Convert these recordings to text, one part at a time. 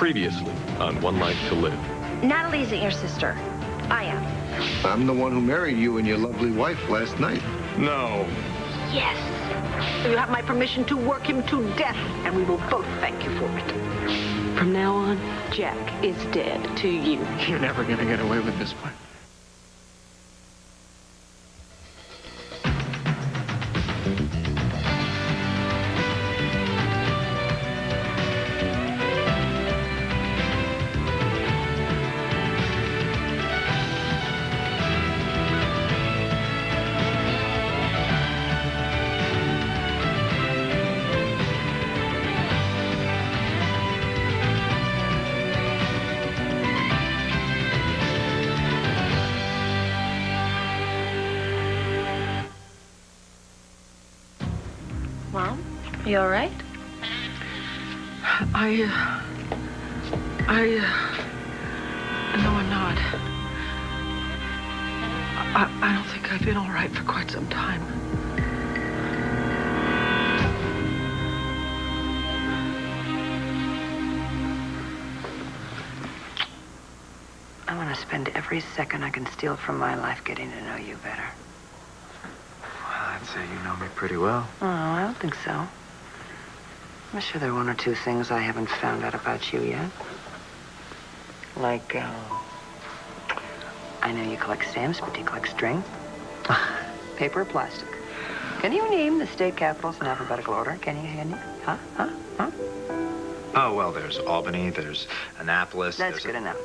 Previously on One Life to Live. Natalie isn't your sister. I am. I'm the one who married you and your lovely wife last night. No. Yes. You have my permission to work him to death, and we will both thank you for it. From now on, Jack is dead to you. You're never gonna get away with this one. Mom, you all right? No, I'm not. I don't think I've been all right for quite some time. I want to spend every second I can steal from my life getting to know you better. I'd say you know me pretty well. Oh, I don't think so. I'm sure there are one or two things I haven't found out about you yet. Like, I know you collect stamps, but do you collect string? Paper or plastic? Can you name the state capitals in alphabetical order? Can you? Huh? Oh, well, there's Albany, there's Annapolis. That's good enough.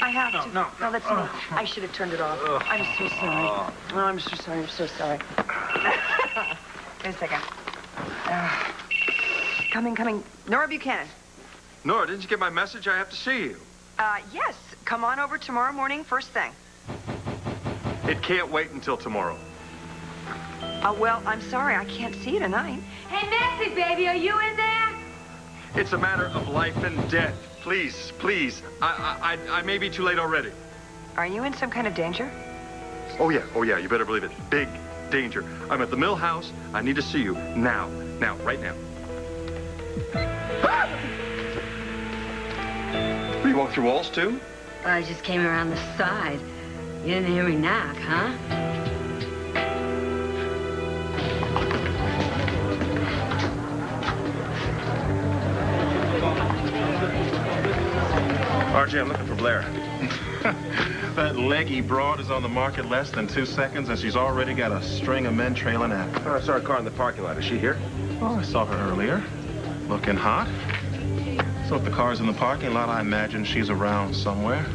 I have to. No, that's me. I should have turned it off. I'm so sorry. Oh, I'm so sorry. I'm so sorry. Wait a second. Coming. Nora Buchanan. Nora, didn't you get my message? I have to see you. Yes. Come on over tomorrow morning, first thing. It can't wait until tomorrow. Well, I'm sorry. I can't see you tonight. Hey, Nancy, baby, are you in there? It's a matter of life and death. Please. I may be too late already. Are you in some kind of danger? Oh, yeah, you better believe it. Big danger. I'm at the Mill House. I need to see you now, right now. You walk through walls, too? Well, I just came around the side. You didn't hear me knock, huh? RJ, I'm looking for Blair. That leggy broad is on the market less than 2 seconds, and she's already got a string of men trailing after her. I saw a car in the parking lot. Is she here? Oh, I saw her earlier. Looking hot. So if the car's in the parking lot, I imagine she's around somewhere.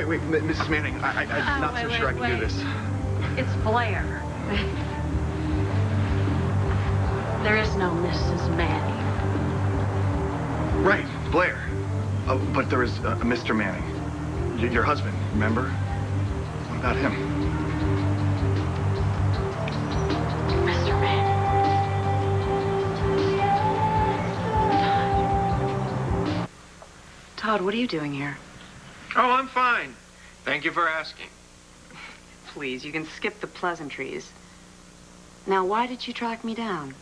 Wait, Mrs. Manning, I'm not so sure I can do this. It's Blair. There is no Mrs. Manning. Right, Blair. But there is a Mr. Manning. Your husband, remember? What about him? Mr. Manning. Todd, what are you doing here? Oh, I'm fine. Thank you for asking. Please, you can skip the pleasantries. Now, why did you track me down?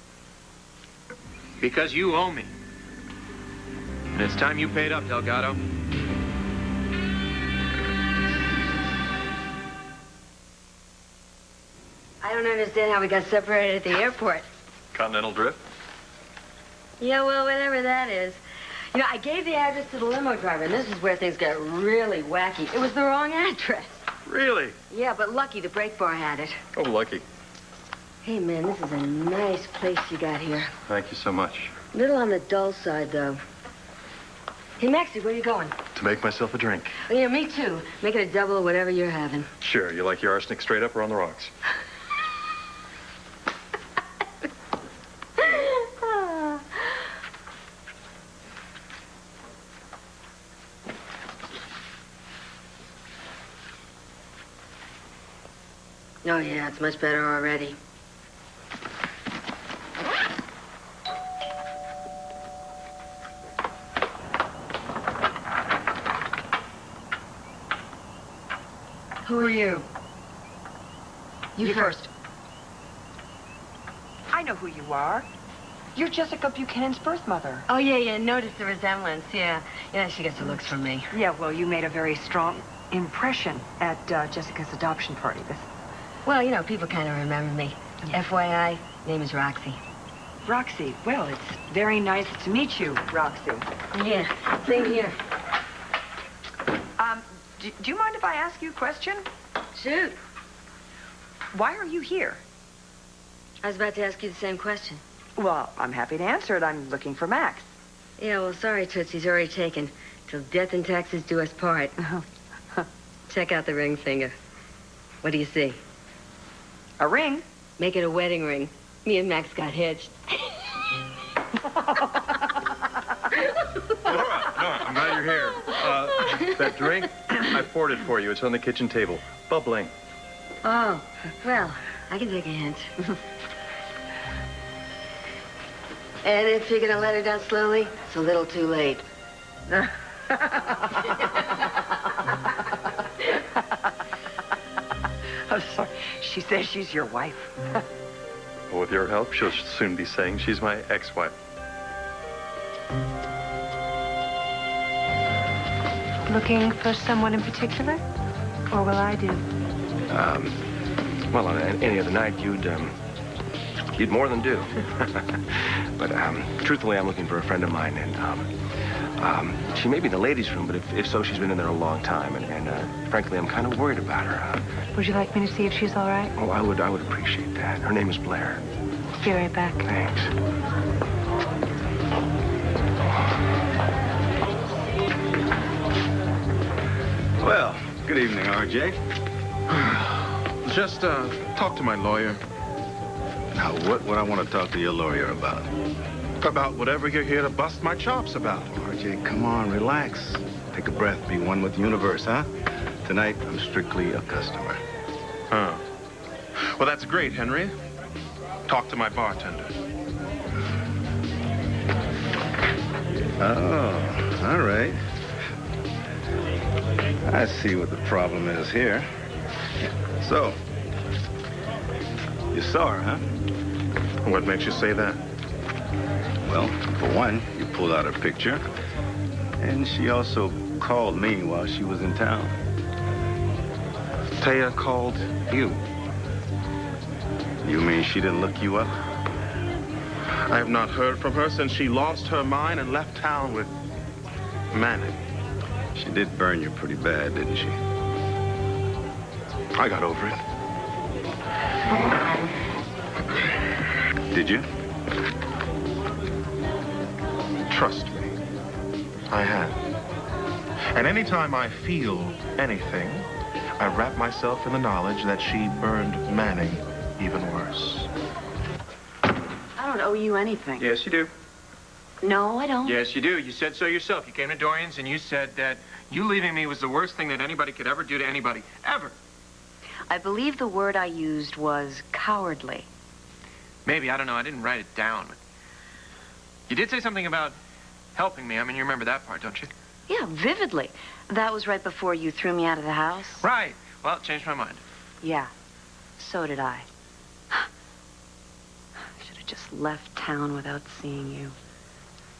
Because you owe me. And it's time you paid up, Delgado. I don't understand how we got separated at the airport. Continental Drift? Yeah, well, whatever that is. You know, I gave the address to the limo driver, and this is where things got really wacky. It was the wrong address. Really? Yeah, but lucky the brake bar had it. Oh, lucky. Hey, man, this is a nice place you got here. Thank you so much. Little on the dull side, though. Hey, Maxie, where are you going? To make myself a drink. Oh, yeah, me too. Make it a double of whatever you're having. Sure. You like your arsenic straight up or on the rocks? Oh, yeah, it's much better already. Who are you? You first. I know who you are. You're Jessica Buchanan's birth mother. Oh, yeah. Notice the resemblance, yeah. Yeah, she gets her looks from me. Yeah, well, you made a very strong impression at Jessica's adoption party. Well, you know, people kind of remember me. Yeah. FYI, name is Roxy. Roxy, well, it's very nice to meet you, Roxy. Yeah, same here. Do you mind if I ask you a question? Shoot. Why are you here? I was about to ask you the same question. Well, I'm happy to answer it. I'm looking for Max. Yeah, well, sorry, Toots. He's already taken. Till death and taxes do us part. Check out the ring finger. What do you see? A ring? Make it a wedding ring. Me and Max got hitched. Nora, I'm glad you're here. That drink, I poured it for you. It's on the kitchen table. Bubbling. Oh, well, I can take a hint. And if you're gonna let her down slowly, it's a little too late. I'm sorry. She says she's your wife. Well, with your help, she'll soon be saying she's my ex-wife. Looking for someone in particular? Or will I do? Well, on any other night, you'd more than do. But, truthfully, I'm looking for a friend of mine, and, she may be in the ladies' room, but if so, she's been in there a long time, and frankly, I'm kind of worried about her. Would you like me to see if she's all right? Oh, I would appreciate that. Her name is Blair. Be right back. Thanks. Well, good evening, RJ. Just, talk to my lawyer. Now, what would I want to talk to your lawyer about? About whatever you're here to bust my chops about. RJ, come on, relax. Take a breath, be one with the universe, huh? Tonight, I'm strictly a customer. Huh. Well, that's great, Henry. Talk to my bartender. Oh, all right. I see what the problem is here. So, you saw her, huh? What makes you say that? Well, for one, you pulled out her picture, and she also called me while she was in town. Taya called you. You mean she didn't look you up? I have not heard from her since she lost her mind and left town with Manning. She did burn you pretty bad, didn't she? I got over it. Did you? Trust me, I have. And anytime I feel anything, I wrap myself in the knowledge that she burned Manning even worse. I don't owe you anything. Yes, you do. No, I don't. Yes, you do. You said so yourself. You came to Dorian's and you said that you leaving me was the worst thing that anybody could ever do to anybody. Ever. I believe the word I used was cowardly. Maybe. I don't know. I didn't write it down. But you did say something about helping me. I mean, you remember that part, don't you? Yeah, vividly. That was right before you threw me out of the house. Right. Well, it changed my mind. Yeah, so did I. Should have just left town without seeing you.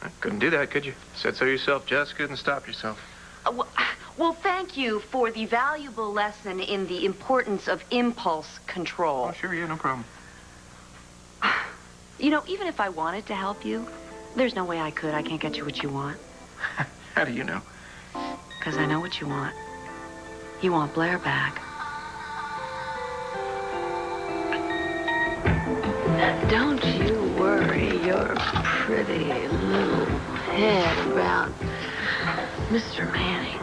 I couldn't do that, could you? Said so yourself. Just couldn't stop yourself. Well, thank you for the valuable lesson in the importance of impulse control. Oh, sure, yeah, no problem. You know, even if I wanted to help you, there's no way I could. I can't get you what you want. How do you know? Because I know what you want. You want Blair back. Don't you worry your pretty little head about Mr. Manning.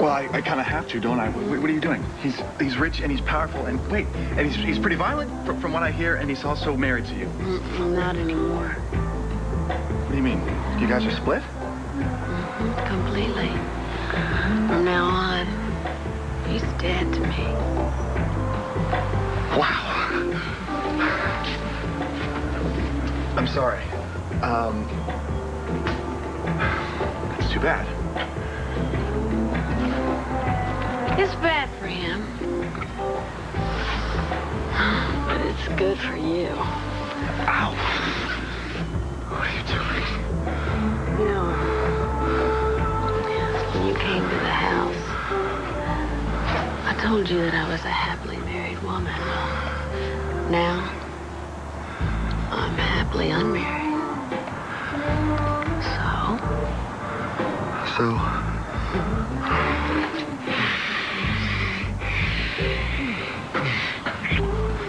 Well, I kind of have to, don't I? What are you doing? He's rich and he's powerful and wait, and he's pretty violent from what I hear, and he's also married to you. Not anymore. What do you mean? You guys are split? Completely. From now on, he's dead to me. Wow. I'm sorry. That's too bad. It's bad for him. But it's good for you. Ow. What are you doing? You know, when you came to the house, I told you that I was a happily married woman. Now, I'm happily unmarried. So?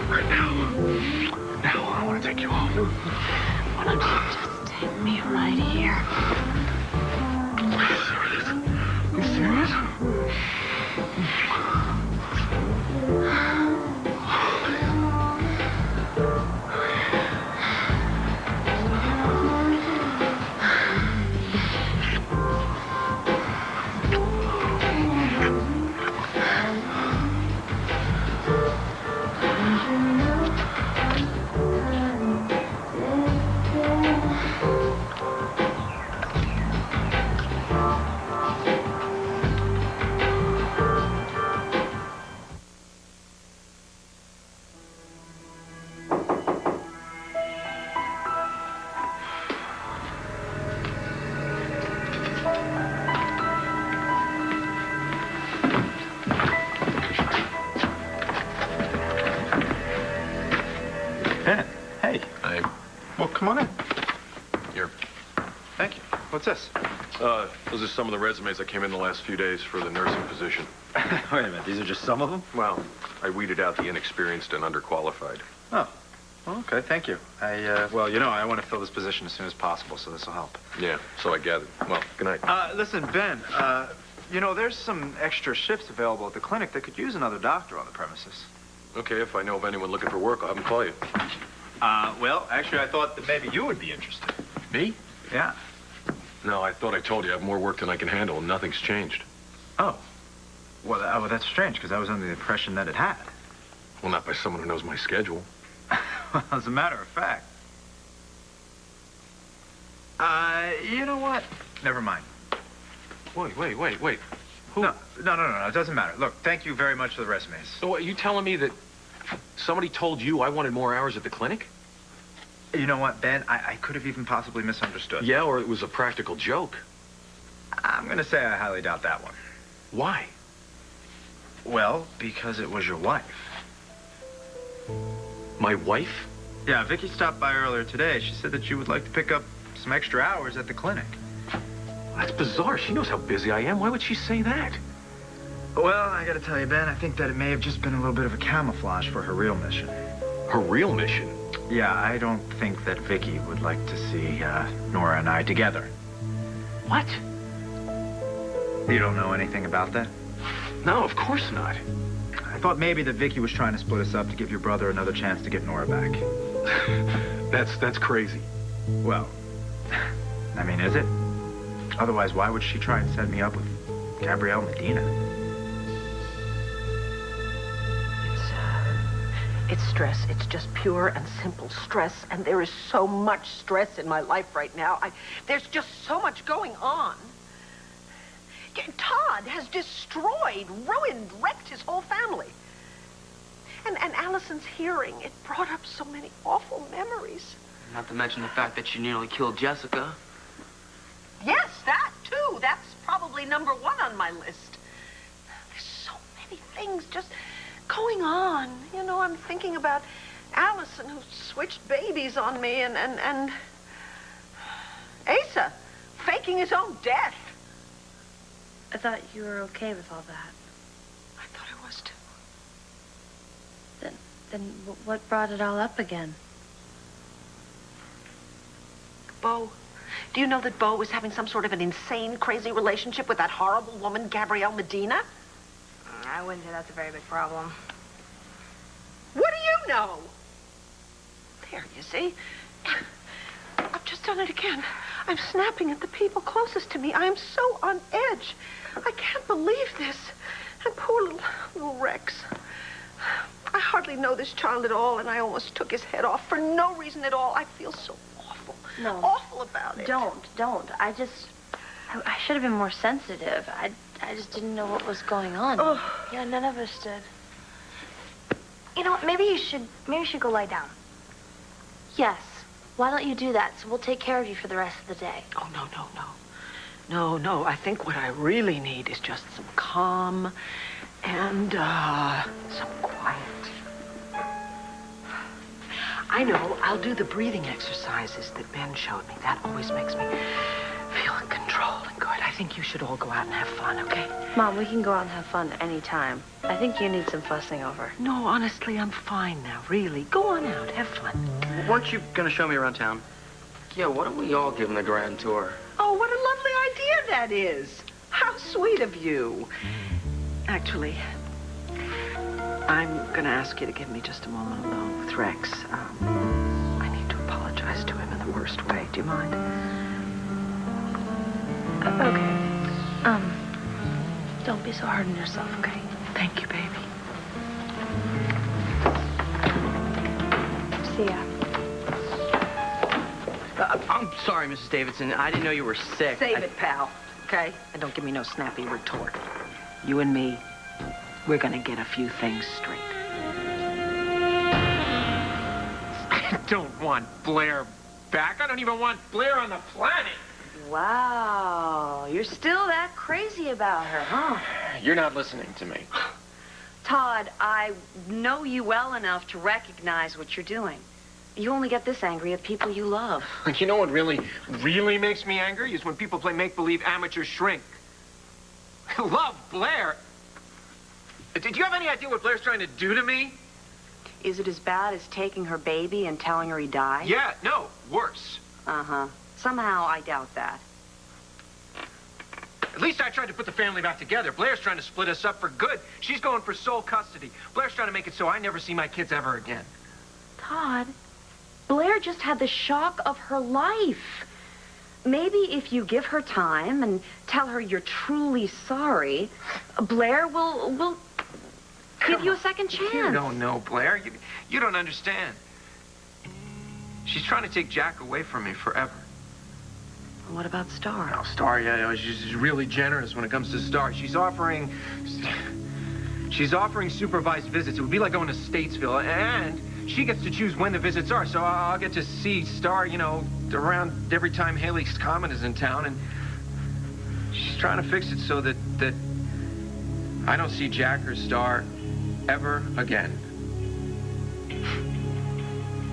Right now, I want to take you home. Why don't you just take me right here? Are you serious? Ben, hey. Hey. Well, come on in. Here. Thank you. What's this? Those are some of the resumes that came in the last few days for the nursing position. Wait a minute, these are just some of them? Well, I weeded out the inexperienced and underqualified. Oh, well, okay, thank you. Well, you know, I want to fill this position as soon as possible, so this will help. Yeah, so I gathered. Well, good night. Listen, Ben, you know, there's some extra shifts available at the clinic that could use another doctor on the premises. Okay, if I know of anyone looking for work, I'll have them call you. Well, actually, I thought that maybe you would be interested. Me? Yeah. No, I thought I told you I have more work than I can handle, and nothing's changed. Oh. Well, that's strange, because I was under the impression that it had. Well, not by someone who knows my schedule. Well, as a matter of fact. You know what? Never mind. Wait. Who? No, it doesn't matter. Look, thank you very much for the resumes. So what, are you telling me that somebody told you I wanted more hours at the clinic? You know what, Ben? I could have even possibly misunderstood. Yeah, or it was a practical joke. I'm going to say I highly doubt that one. Why? Well, because it was your wife. My wife? Yeah, Vicky stopped by earlier today. She said that you would like to pick up some extra hours at the clinic. That's bizarre. She knows how busy I am. Why would she say that? Well, I got to tell you, Ben, I think that it may have just been a little bit of a camouflage for her real mission. Her real mission? Yeah, I don't think that Vicky would like to see Nora and I together. What? You don't know anything about that? No, of course not. I thought maybe that Vicky was trying to split us up to give your brother another chance to get Nora back. That's crazy. Well, I mean, is it? Otherwise, why would she try and set me up with Gabrielle Medina? It's stress. It's just pure and simple stress. And there is so much stress in my life right now. There's just so much going on. Todd has destroyed, ruined, wrecked his whole family. And Allison's hearing, it brought up so many awful memories. Not to mention the fact that she nearly killed Jessica. Yes, that too. That's probably number one on my list. There's so many things just going on. You know, I'm thinking about Allison, who switched babies on me, and Asa faking his own death. I thought you were okay with all that. I thought I was too. Then what brought it all up again? Bo. Do you know that Bo was having some sort of an insane, crazy relationship with that horrible woman, Gabrielle Medina? I wouldn't say that's a very big problem. What do you know? There, you see? I've just done it again. I'm snapping at the people closest to me. I am so on edge. I can't believe this. And poor little Rex. I hardly know this child at all, and I almost took his head off for no reason at all. I feel so awful. No. Awful about it. Don't. I should have been more sensitive. I just didn't know what was going on. Oh. Yeah, none of us did. You know what? Maybe you should go lie down. Yes. Why don't you do that? So we'll take care of you for the rest of the day. Oh, no. No, I think what I really need is just some calm and, some quiet. I know. I'll do the breathing exercises that Ben showed me. That always makes me feel in control and good. I think you should all go out and have fun, okay? Mom, we can go out and have fun anytime. I think you need some fussing over. No, honestly, I'm fine now, really. Go on out. Have fun. Weren't you gonna show me around town? Yeah, why don't we all give him the grand tour? Oh, what a lovely idea that is. How sweet of you. Actually, I'm going to ask you to give me just a moment alone with Rex. I need to apologize to him in the worst way. Do you mind? Okay. Don't be so hard on yourself, okay? Thank you, baby. See ya. I'm sorry, Mrs. Davidson. I didn't know you were sick. Save it, pal, okay? And don't give me no snappy retort. You and me, we're going to get a few things straight. I don't want Blair back. I don't even want Blair on the planet. Wow. You're still that crazy about her, huh? You're not listening to me. Todd, I know you well enough to recognize what you're doing. You only get this angry at people you love. You know what really makes me angry is when people play make-believe amateur shrink. I love Blair. Did you have any idea what Blair's trying to do to me? Is it as bad as taking her baby and telling her he died? Yeah, no, worse. Uh-huh. Somehow I doubt that. At least I tried to put the family back together. Blair's trying to split us up for good. She's going for sole custody. Blair's trying to make it so I never see my kids ever again. Todd, Blair just had the shock of her life. Maybe if you give her time and tell her you're truly sorry, Blair will give you a second chance. You don't know, Blair. You don't understand. She's trying to take Jack away from me forever. What about Star? Oh, Star, yeah, she's really generous when it comes to Star. She's offering supervised visits. It would be like going to Statesville, and she gets to choose when the visits are, so I'll get to see Star, around every time Haley's Comet is in town, and she's trying to fix it so that I don't see Jack or Star ever again.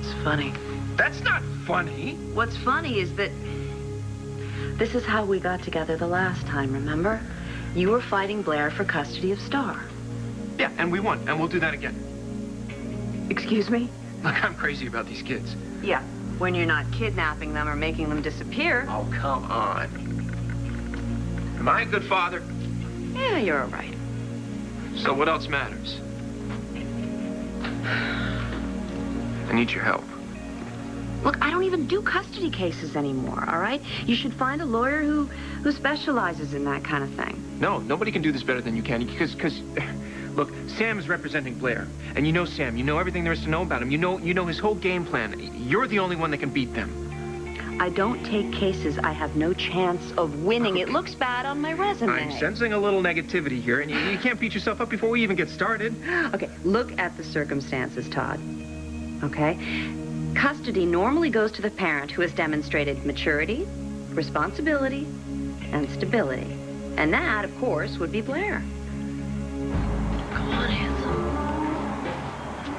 It's funny. That's not funny. What's funny is that this is how we got together the last time, remember? You were fighting Blair for custody of Star. Yeah, and we won, and we'll do that again. Excuse me? Look, I'm crazy about these kids. Yeah, when you're not kidnapping them or making them disappear. Oh, come on. Am I a good father? Yeah, you're all right. So what else matters? I need your help. Look, I don't even do custody cases anymore, all right? You should find a lawyer who specializes in that kind of thing. No, nobody can do this better than you can, because look, Sam is representing Blair, and you know Sam. You know everything there is to know about him. You know his whole game plan. You're the only one that can beat them. I don't take cases I have no chance of winning. Okay. It looks bad on my resume. I'm sensing a little negativity here, and you can't beat yourself up before we even get started. Okay, look at the circumstances, Todd. Okay? Custody normally goes to the parent who has demonstrated maturity, responsibility, and stability. And that, of course, would be Blair. Come on, handsome.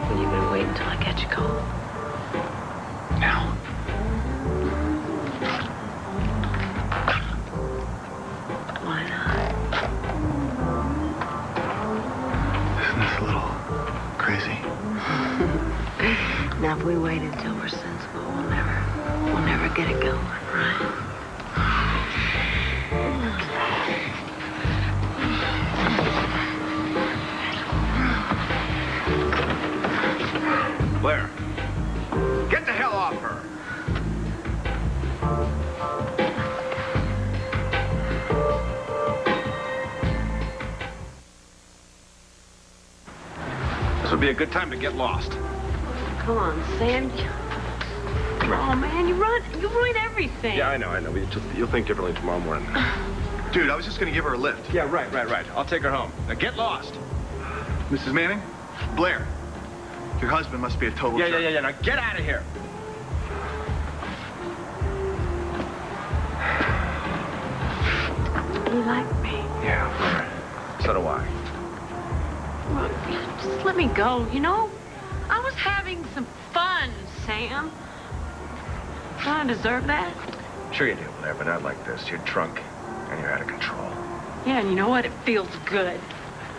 Will you gonna wait until I catch a cold? Now. Why not? Isn't this a little crazy? Now, if we wait until we're sensible, we'll never get it going, right? Blair, get the hell off her. This would be a good time to get lost. Come on, Sam. Oh, man, you ruin everything. Yeah, I know. You'll think differently tomorrow morning. Dude, I was just gonna give her a lift. Yeah, right. I'll take her home. Now get lost. Mrs. Manning? Blair, your husband must be a total jerk. Yeah. Now get out of here. You like me? Yeah, Blair. So do I. Well, just let me go, you know? I was having some fun, Sam. Do I deserve that? Sure you do, Blair, but not like this. You're drunk and you're out of control. Yeah, and you know what? It feels good.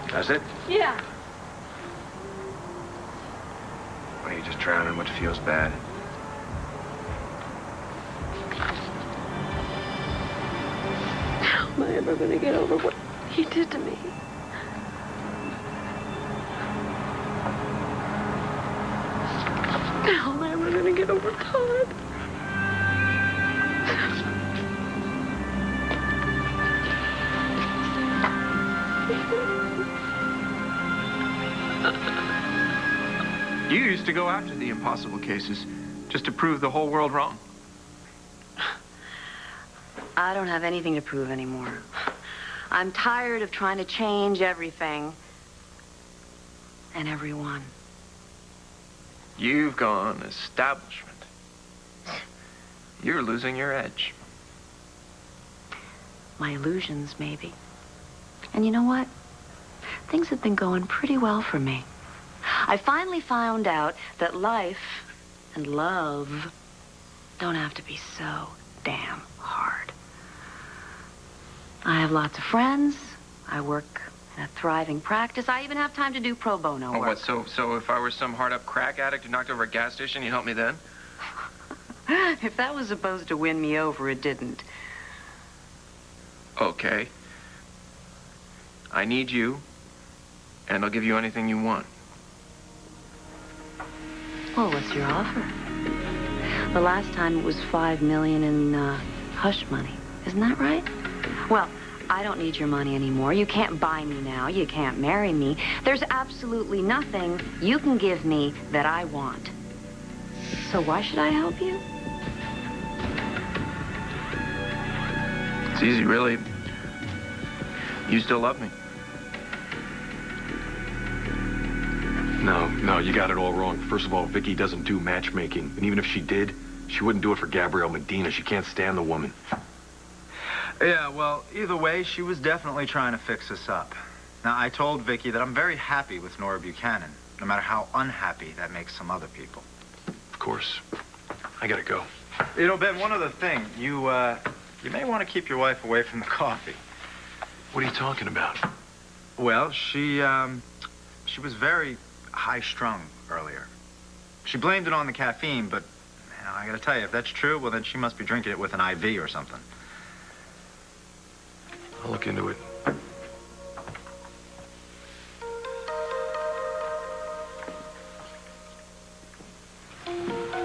Does it? Yeah. Or are you just drowning in what feels bad? How am I ever going to get over what he did to me? How am I ever going to get over Todd? You used to go after the impossible cases just to prove the whole world wrong. I don't have anything to prove anymore. I'm tired of trying to change everything and everyone. You've gone establishment. You're losing your edge. My illusions, maybe. And you know what? Things have been going pretty well for me. I finally found out that life and love don't have to be so damn hard. I have lots of friends. I work in a thriving practice. I even have time to do pro bono Oh, work. what, so if I were some hard-up crack addict who knocked over a gas station, you'd help me then? If that was supposed to win me over, it didn't. Okay. I need you, and I'll give you anything you want. Well, what's your offer? The last time it was $5 million in hush money. Isn't that right? Well, I don't need your money anymore. You can't buy me now. You can't marry me. There's absolutely nothing you can give me that I want. So why should I help you? It's easy, really. You still love me. No, you got it all wrong. First of all, Vicky doesn't do matchmaking. And even if she did, she wouldn't do it for Gabrielle Medina. She can't stand the woman. Yeah, well, either way, she was definitely trying to fix us up. Now, I told Vicky that I'm very happy with Nora Buchanan, no matter how unhappy that makes some other people. Of course. I gotta go. You know, Ben, one other thing. You may want to keep your wife away from the coffee. What are you talking about? Well, she was very high-strung earlier. She blamed it on the caffeine, but, you know, I gotta tell you, if that's true, well, then she must be drinking it with an IV or something. I'll look into it.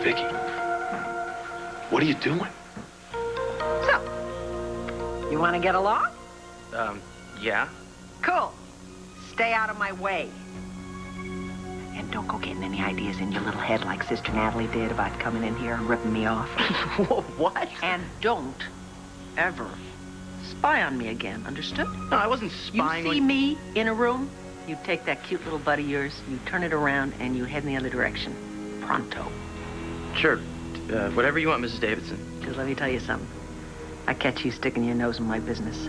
Vicky, what are you doing? So, you want to get along? Yeah. Cool. Stay out of my way. And don't go getting any ideas in your little head like Sister Natalie did about coming in here and ripping me off. What? And don't ever spy on me again, understood? No, I wasn't spying You see on... me in a room, you take that cute little butt of yours, you turn it around, and you head in the other direction. Pronto. Sure. Whatever you want, Mrs. Davidson. Because let me tell you something. I catch you sticking your nose in my business.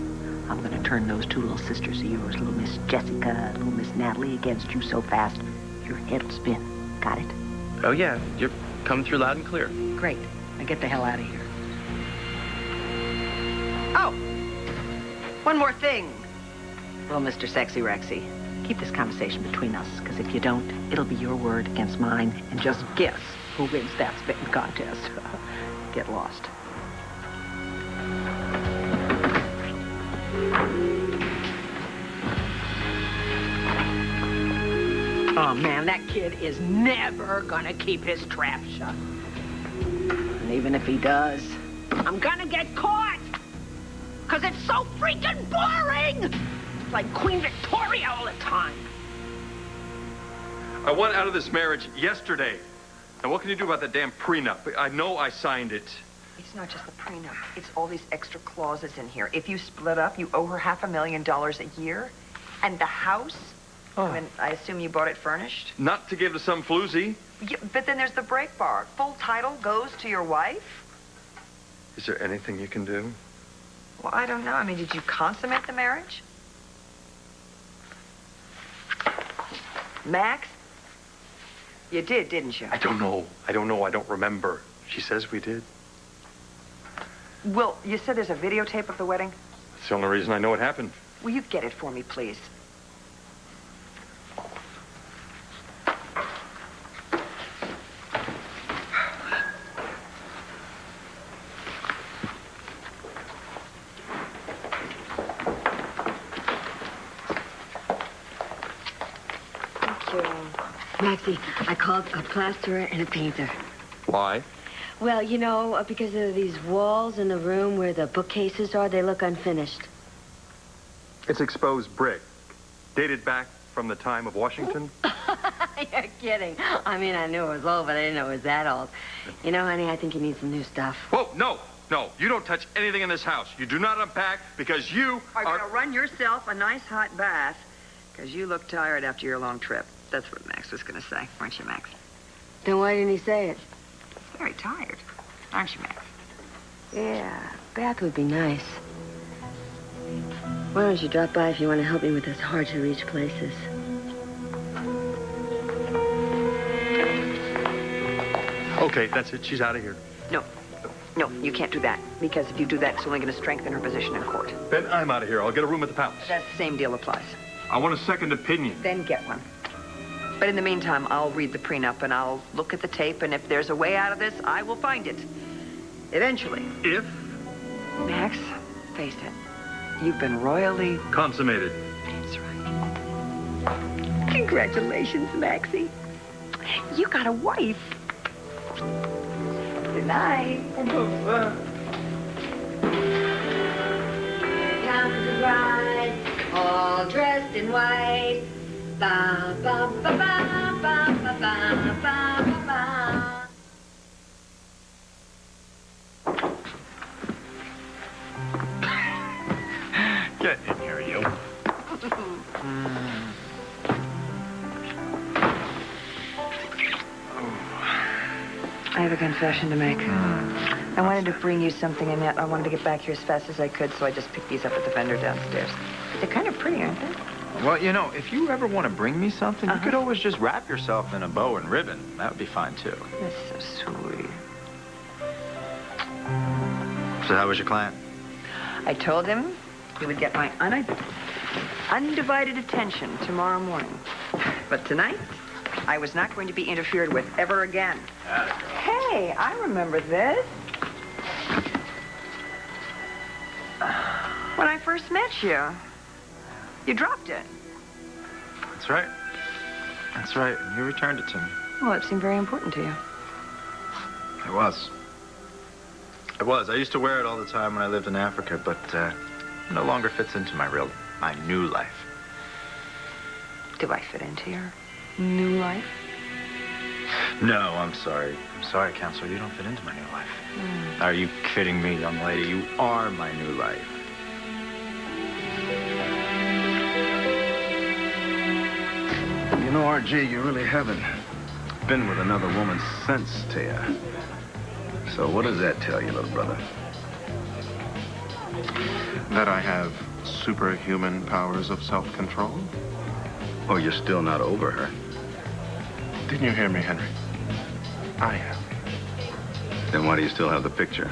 I'm going to turn those two little sisters of yours, little Miss Jessica, little Miss Natalie, against you so fast, your head'll spin. Got it? Oh, yeah. You're coming through loud and clear. Great. Now get the hell out of here. Oh! One more thing. Well, Mr. Sexy Rexy, keep this conversation between us, because if you don't, it'll be your word against mine, and just guess who wins that spitting contest. Get lost. Oh, man, that kid is never gonna keep his trap shut. And even if he does, I'm gonna get caught! Because it's so freaking boring! It's like Queen Victoria all the time. I want out of this marriage yesterday. Now, what can you do about that damn prenup? I know I signed it. It's not just the prenup. It's all these extra clauses in here. If you split up, you owe her $500,000 a year. And the house? Oh. I mean, I assume you bought it furnished? Not to give to some floozy. Yeah, but then there's the break bar. Full title goes to your wife? Is there anything you can do? Well, I don't know. I mean, did you consummate the marriage? Max? You did, didn't you? I don't know. I don't remember. She says we did. Will, you said there's a videotape of the wedding? That's the only reason I know it happened. Will you get it for me, please? Maxie, I called a plasterer and a painter. Why? Well, you know, because of these walls in the room where the bookcases are, they look unfinished. It's exposed brick, dated back from the time of Washington. You're kidding. I mean, I knew it was old, but I didn't know it was that old. You know, honey, I think you need some new stuff. Whoa, no. You don't touch anything in this house. You do not unpack because you are gonna run yourself a nice hot bath because you look tired after your long trip. That's what Max was gonna say, weren't you, Max? Then why didn't he say it? Very tired, aren't you, Max? Yeah, bath would be nice. Why don't you drop by if you want to help me with those hard-to-reach places? Okay, that's it. She's out of here. No, you can't do that. Because if you do that, it's only going to strengthen her position in court. Then I'm out of here. I'll get a room at the palace. That same deal applies. I want a second opinion. Then get one. But in the meantime, I'll read the prenup and I'll look at the tape, and if there's a way out of this, I will find it. Eventually. If? Max, face it. You've been royally... consummated. That's right. Congratulations, Maxie. You got a wife. Good night. Time for the ride, all dressed in white. Ba ba ba ba ba ba ba ba ba. Get in here, you. I have a confession to make. I wanted to bring you something, Annette. I wanted to get back here as fast as I could, so I just picked these up at the vendor downstairs. They're kind of pretty, aren't they? Well, you know, if you ever want to bring me something, you could always just wrap yourself in a bow and ribbon. That would be fine, too. That's so sweet. So how was your client? I told him he would get my undivided attention tomorrow morning. But tonight, I was not going to be interfered with ever again. Hey, I remember this. When I first met you, you dropped it. That's right. That's right. You returned it to me. Well, it seemed very important to you. It was. It was. I used to wear it all the time when I lived in Africa, but it no longer fits into my new life. Do I fit into your new life? No, I'm sorry. I'm sorry, Counselor. You don't fit into my new life. Are you kidding me, young lady? You are my new life. You know, RG, you really haven't been with another woman since Taya. So what does that tell you, little brother? That I have superhuman powers of self-control? Oh, you're still not over her. Didn't you hear me, Henry? I am. Then why do you still have the picture?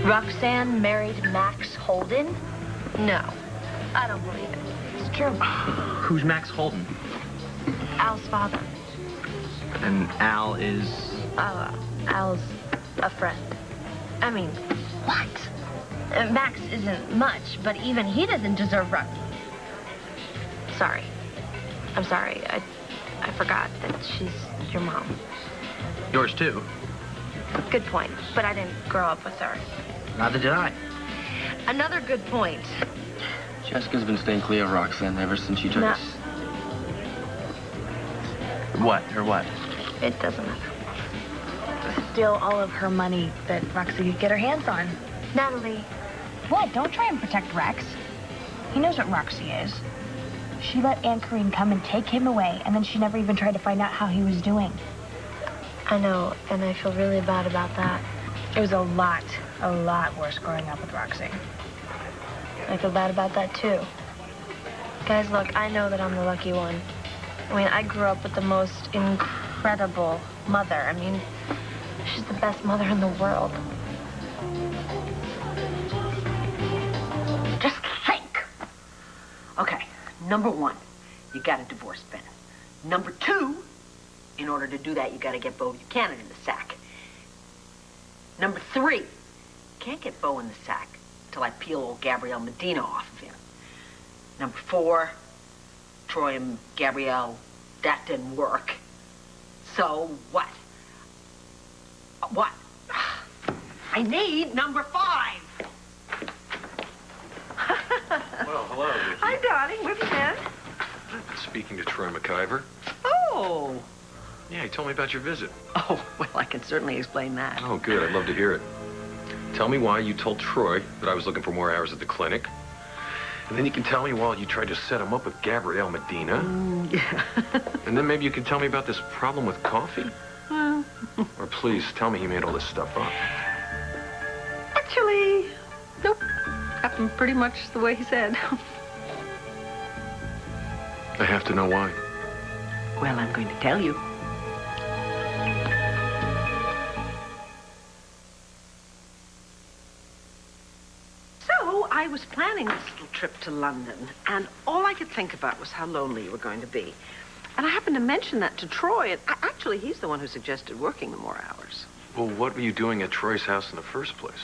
Roxanne married Max Holden? No, I don't believe it. It's true. Who's Max Holden? Al's father. And Al is... Al's a friend. I mean, what? Max isn't much, but even he doesn't deserve Sorry. I'm sorry. I forgot that she's your mom. Yours, too. Good point, but I didn't grow up with her. Neither did I. Another good point. Jessica's been staying clear of Roxanne ever since she took us. What? Or what? It doesn't matter. steal all of her money that Roxy could get her hands on. Natalie. What? Don't try and protect Rex. He knows what Roxy is. She let Aunt Corinne come and take him away, and then she never even tried to find out how he was doing. I know, and I feel really bad about that. It was a lot worse growing up with Roxy. I feel bad about that, too. Guys, look, I know that I'm the lucky one. I mean, I grew up with the most incredible mother. I mean, she's the best mother in the world. Just think. Okay, number one, you gotta divorce Ben. Number two, in order to do that, you gotta get Bo Buchanan in the sack. Number three, you can't get Bo in the sack till I peel old Gabrielle Medina off of him. Number four, Troy and Gabrielle, that didn't work. So what? What? I need number five. Well, hello, Vicky. Hi, darling. Where have you been? I've been speaking to Troy McIver. Oh. Yeah, he told me about your visit. Oh, well, I can certainly explain that. Oh, good. I'd love to hear it. Tell me why you told Troy that I was looking for more hours at the clinic. And then you can tell me why you tried to set him up with Gabrielle Medina. Yeah. And then maybe you can tell me about this problem with coffee. Or please, tell me he made all this stuff up. Actually, nope. Happened pretty much the way he said. I have to know why. Well, I'm going to tell you. So, I was planning this little trip to London, and all I could think about was how lonely you were going to be. And I happened to mention that to Troy, and actually, he's the one who suggested working the more hours. Well, what were you doing at Troy's house in the first place?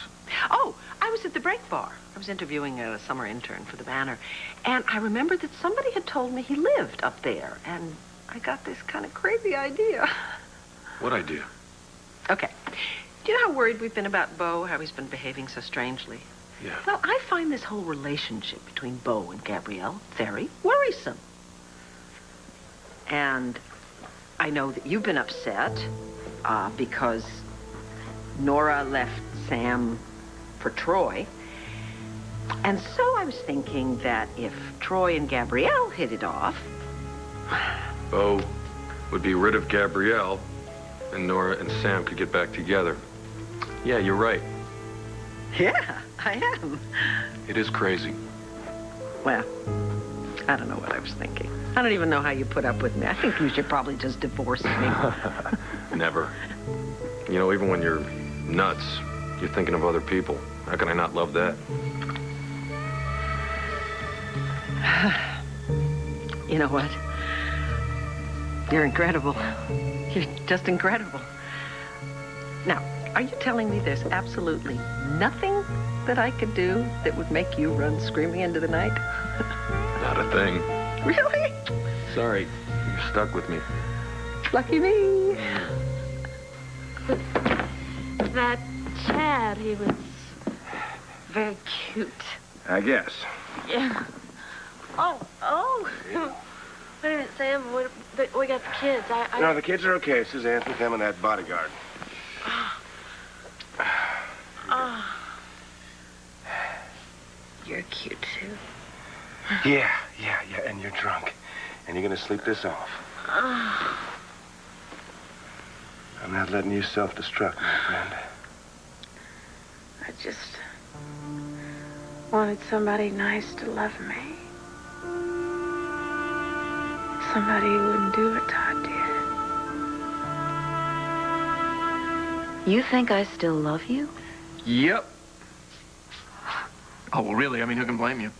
Oh, I was at the break bar. I was interviewing a summer intern for the Banner, and I remembered that somebody had told me he lived up there, and I got this kind of crazy idea. What idea? Okay. Do you know how worried we've been about Bo, how he's been behaving so strangely? Yeah. Well, I find this whole relationship between Bo and Gabrielle very worrisome. And I know that you've been upset because Nora left Sam for Troy. And so I was thinking that if Troy and Gabrielle hit it off... Bo would be rid of Gabrielle, and Nora and Sam could get back together. Yeah, you're right. Yeah, I am. It is crazy. Well, I don't know what I was thinking. I don't even know how you put up with me. I think you should probably just divorce me. Never. You know, even when you're nuts, you're thinking of other people. How can I not love that? You know what? You're incredible. You're just incredible. Now, are you telling me there's absolutely nothing that I could do that would make you run screaming into the night? Not a thing. Really? Sorry, you're stuck with me. Lucky me. That Chad, he was very cute. I guess. Yeah. Oh. Wait a minute, Sam. We got the kids. No, the kids are okay. Suzanne's with them and that bodyguard. You're cute, too. Yeah, and you're drunk. And you're gonna sleep this off. I'm not letting you self-destruct, my friend. I just wanted somebody nice to love me. Somebody who wouldn't do what Todd did. You think I still love you? Yep. Oh, well, really, I mean, who can blame you?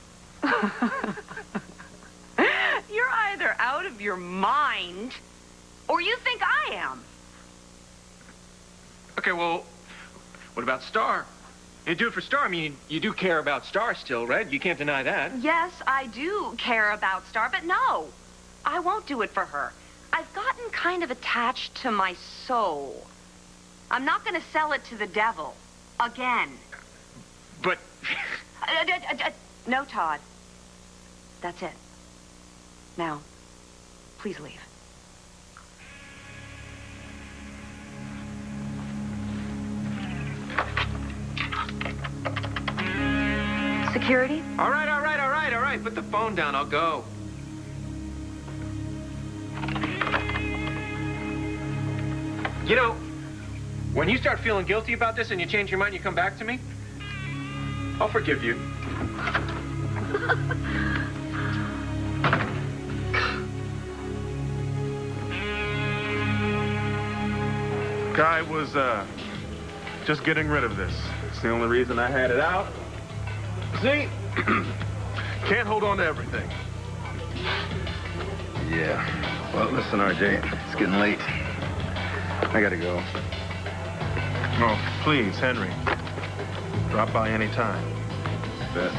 You're either out of your mind, or you think I am. Okay, well, what about Star? You do it for Star. I mean, you do care about Star still, right? You can't deny that. Yes, I do care about Star, but no, I won't do it for her. I've gotten kind of attached to my soul. I'm not going to sell it to the devil again. But... No, Todd. That's it. Now, please leave. Security? All right. Put the phone down. I'll go. You know, when you start feeling guilty about this and you change your mind, you come back to me, I'll forgive you. Guy was, just getting rid of this. It's the only reason I had it out. See? Can't hold on to everything. Yeah. Well, listen, RJ, it's getting late. I gotta go. Oh, please, Henry. Drop by any time. Bet.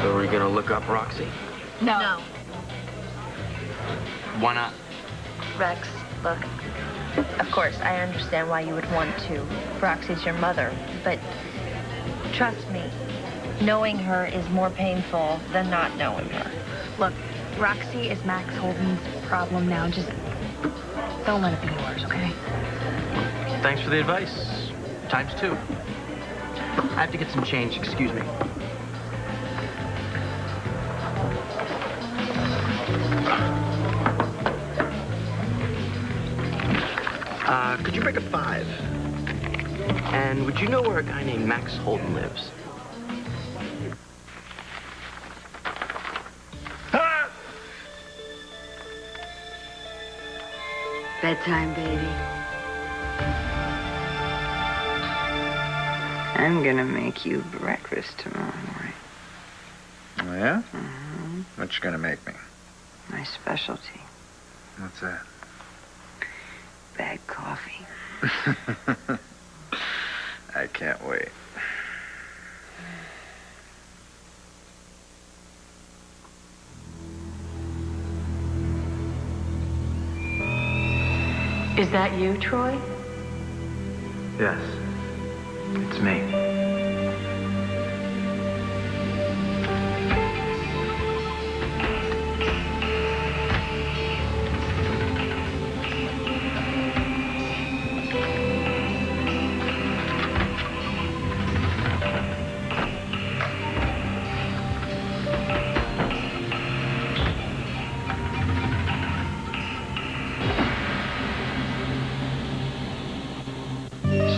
So are you gonna look up Roxy? No. Why not? Rex, look, of course, I understand why you would want to. Roxy's your mother, but trust me, knowing her is more painful than not knowing her. Look, Roxy is Max Holden's problem now. Just don't let it be yours, okay? Thanks for the advice. Times 2. I have to get some change, excuse me. Could you break a 5? And would you know where a guy named Max Holden lives? Bedtime, baby. I'm gonna make you breakfast tomorrow morning. Oh, yeah? Mm-hmm. What you gonna make me? My specialty. What's that? Bad coffee. I can't wait. Is that you, Troy? Yes. It's me.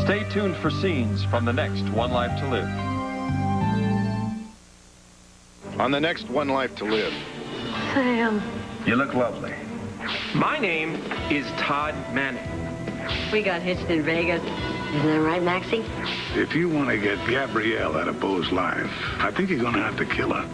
Stay tuned for scenes from the next One Life to Live. On the next One Life to Live. Sam. You look lovely. My name is Todd Manning. We got hitched in Vegas. Isn't that right, Maxie? If you want to get Gabrielle out of Bo's life, I think you're going to have to kill her.